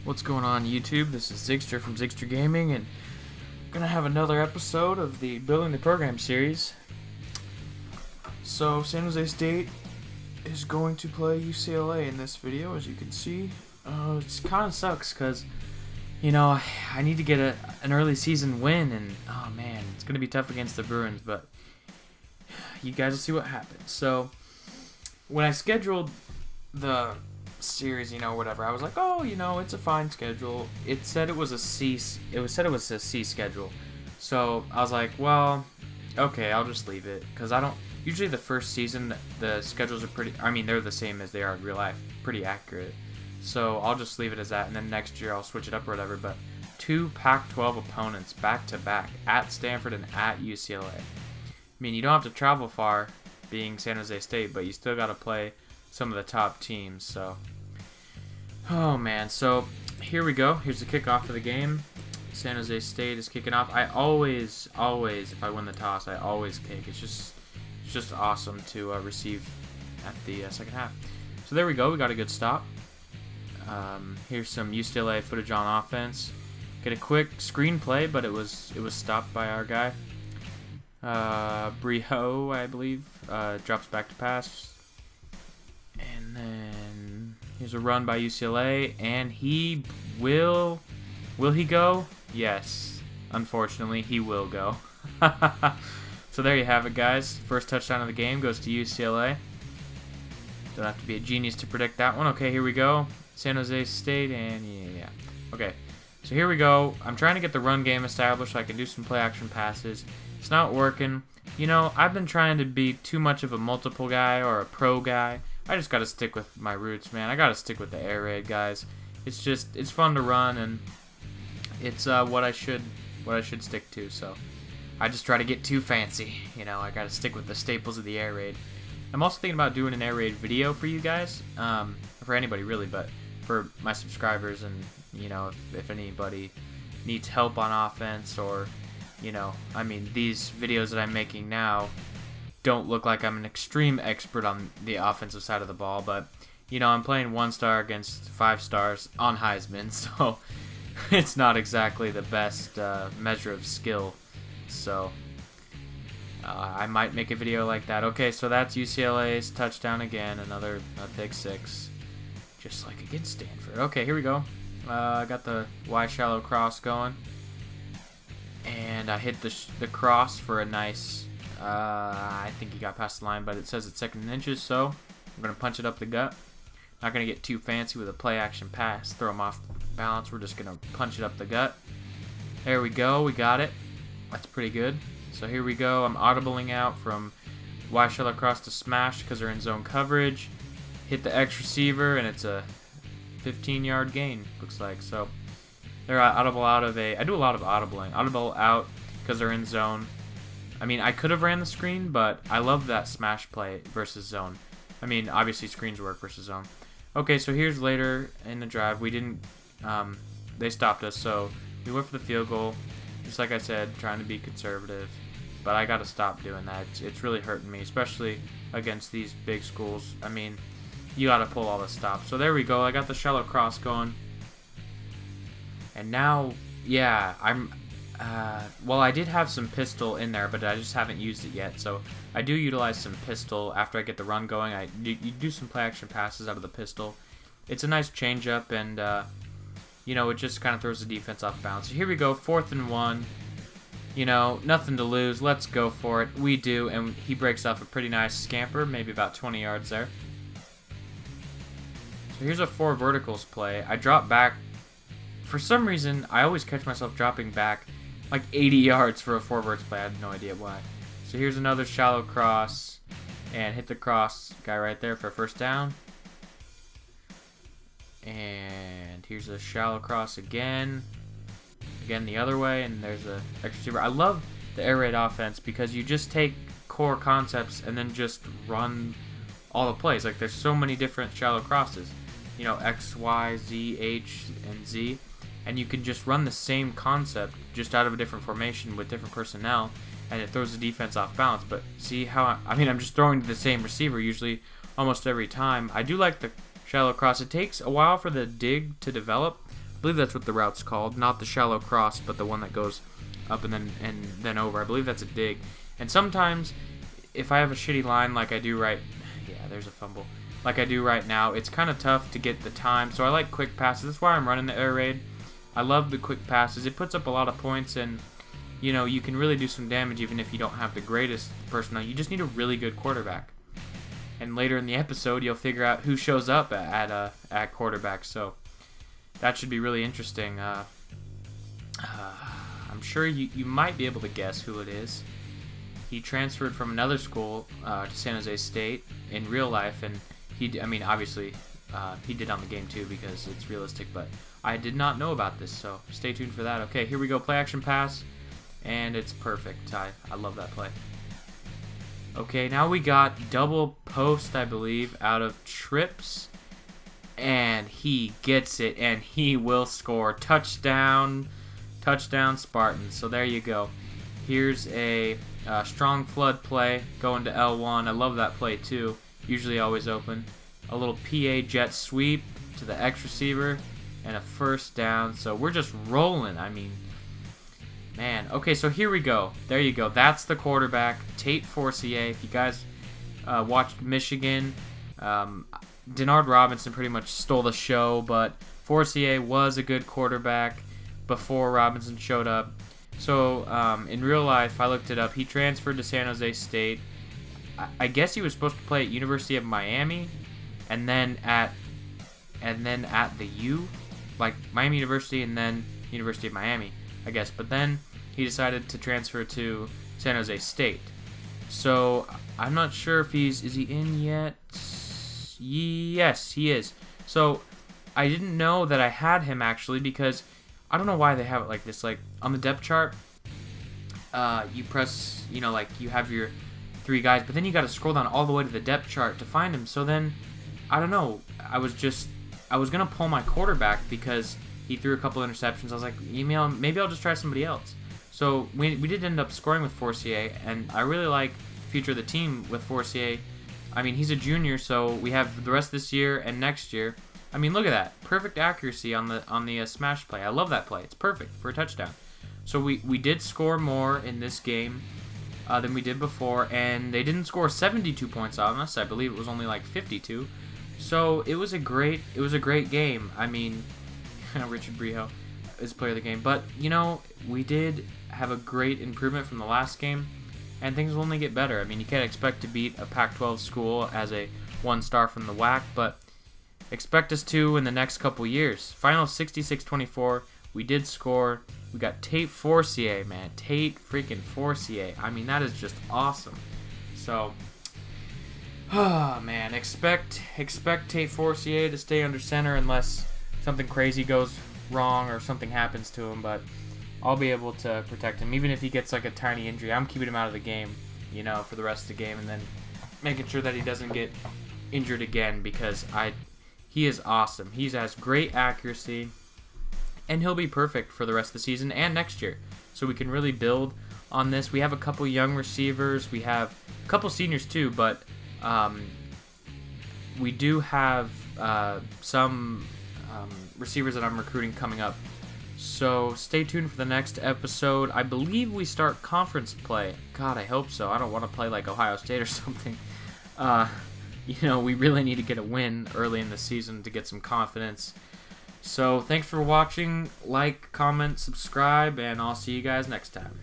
What's going on YouTube? This is Zigster from ZigsterGaming, and I'm gonna have another episode of the Building the Program series. So San Jose State is going to play UCLA in this video, as you can see. It kind of sucks because, I need to get an early season win, and oh man, it's gonna be tough against the Bruins, but you guys will see what happens. So when I scheduled the series, whatever, I was like, oh, it's a fine schedule. It said it was a C. It said it was a C schedule. So I was like, well, okay, I'll just leave it because I don't. Usually the first season the schedules are pretty. I mean, they're the same as they are in real life, pretty accurate. So I'll just leave it as that, and then next year I'll switch it up or whatever. But 2 Pac-12 opponents back to back at Stanford and at UCLA. I mean, you don't have to travel far, being San Jose State, but you still got to play some of the top teams. So, oh man, so here we go. Here's the kickoff of the game. San Jose State is kicking off. I always, if I win the toss, I always kick. It's just awesome to receive at the second half. So there we go. We got a good stop. Here's some UCLA footage on offense. Get a quick screenplay, but it was stopped by our guy. Briho, I believe, drops back to pass. And then here's a run by UCLA, and he will he go? Yes. Unfortunately, he will go. So there you have it, guys. First touchdown of the game goes to UCLA. Don't have to be a genius to predict that one. Okay, here we go. San Jose State, and yeah. Okay, so here we go. I'm trying to get the run game established so I can do some play action passes. It's not working. I've been trying to be too much of a multiple guy or a pro guy. I just got to stick with my roots, man. I got to stick with the air raid, guys. It's fun to run, and it's what I should stick to. So I just try to get too fancy. I got to stick with the staples of the air raid. I'm also thinking about doing an air raid video for you guys, for anybody really, but for my subscribers, and if anybody needs help on offense, or these videos that I'm making now don't look like I'm an extreme expert on the offensive side of the ball, but I'm playing 1 star against 5 stars on Heisman, so it's not exactly the best measure of skill. So I might make a video like that. Okay, so that's UCLA's touchdown again, a pick 6, just like against Stanford. Okay, here we go. I got the Y shallow cross going, and I hit the cross for a nice. I think he got past the line, but it says it's 2nd and inches, so I'm gonna punch it up the gut. Not gonna get too fancy with a play action pass, throw him off balance. We're just gonna punch it up the gut. There we go. We got it. That's pretty good. So here we go. I'm audibling out from Y shallow cross to smash because they're in zone coverage. Hit the X receiver, and it's a 15-yard gain, looks like. So they're audible out of a. I do a lot of audibling. Audible out because they're in zone. I could have ran the screen, but I love that smash play versus zone. Obviously screens work versus zone. Okay, so here's later in the drive. We didn't. They stopped us, so we went for the field goal. Just like I said, trying to be conservative. But I got to stop doing that. It's really hurting me, especially against these big schools. You got to pull all the stops. So there we go. I got the shallow cross going. And now, yeah, well, I did have some pistol in there, but I just haven't used it yet. So I do utilize some pistol after I get the run going. You do some play action passes out of the pistol. It's a nice change up, and it just kind of throws the defense off balance. So here we go, 4th and 1. Nothing to lose. Let's go for it. We do, and he breaks off a pretty nice scamper, maybe about 20 yards there. So here's a 4 verticals play. I drop back. For some reason, I always catch myself dropping back like 80 yards for a 4 verts play. I have no idea why. So here's another shallow cross, and hit the cross guy right there for a 1st down. And here's a shallow cross again the other way, and there's a X receiver. I love the air raid offense because you just take core concepts and then just run all the plays. Like, there's so many different shallow crosses, X, Y, Z, H, and Z, and you can just run the same concept just out of a different formation with different personnel, and it throws the defense off balance. But see how I'm just throwing to the same receiver usually almost every time. I do like the shallow cross. It takes a while for the dig to develop, believe that's what the route's called. Not the shallow cross, but the one that goes up and then over. I believe that's a dig. And sometimes, if I have a shitty line like I do there's a fumble. Like I do right now, it's kind of tough to get the time. So I like quick passes. That's why I'm running the air raid. I love the quick passes. It puts up a lot of points, and you can really do some damage even if you don't have the greatest personnel. You just need a really good quarterback. And later in the episode, you'll figure out who shows up at quarterback. So that should be really interesting. I'm sure you might be able to guess who it is. He transferred from another school to San Jose State in real life, and obviously he did on the game too because it's realistic, but I did not know about this, so stay tuned for that. Okay, here we go, play action pass, and it's perfect. I love that play. Okay, now we got double post, I believe, out of trips, and he gets it, and he will score. Touchdown Spartans. So there you go. Here's a strong flood play going to L1. I love that play too. Usually always open. A little PA jet sweep to the X receiver and a first down. So we're just rolling. Man. Okay, so here we go. There you go. That's the quarterback, Tate Forcier. If you guys watched Michigan, Denard Robinson pretty much stole the show, but Forcier was a good quarterback before Robinson showed up. So in real life, I looked it up. He transferred to San Jose State. I guess he was supposed to play at University of Miami, and then at the U, like Miami University, and then University of Miami, I guess. But then he decided to transfer to San Jose State. So I'm not sure if is he in yet? Yes, he is. So I didn't know that I had him actually because I don't know why they have it like this. Like on the depth chart, you press, like you have your 3 guys, but then you got to scroll down all the way to the depth chart to find him. So then, I don't know. I was gonna pull my quarterback because he threw a couple interceptions. I was like, maybe I'll just try somebody else. So we did end up scoring with Forcier, and I really like the future of the team with Forcier. He's a junior, so we have the rest of this year and next year. Look at that. Perfect accuracy on the smash play. I love that play. It's perfect for a touchdown. So we did score more in this game than we did before, and they didn't score 72 points on us. I believe it was only like 52. So it was a great game. Richard Brijo is player of the game. But, we did have a great improvement from the last game, and things will only get better. You can't expect to beat a Pac-12 school as a 1-star from the WAC, but expect us to in the next couple years. Final 66-24. We did score. We got Tate Forcier, man. Tate freaking Forcier. That is just awesome. So, man, expect Tate Forcier to stay under center unless something crazy goes wrong or something happens to him, but I'll be able to protect him. Even if he gets like a tiny injury, I'm keeping him out of the game, for the rest of the game, and then making sure that he doesn't get injured again because he is awesome. He has great accuracy, and he'll be perfect for the rest of the season and next year. So we can really build on this. We have a couple young receivers. We have a couple seniors too, but we do have some receivers that I'm recruiting coming up. So stay tuned for the next episode. I believe we start conference play. God, I hope so. I don't want to play like Ohio State or something. We really need to get a win early in the season to get some confidence. So thanks for watching. Like, comment, subscribe, and I'll see you guys next time.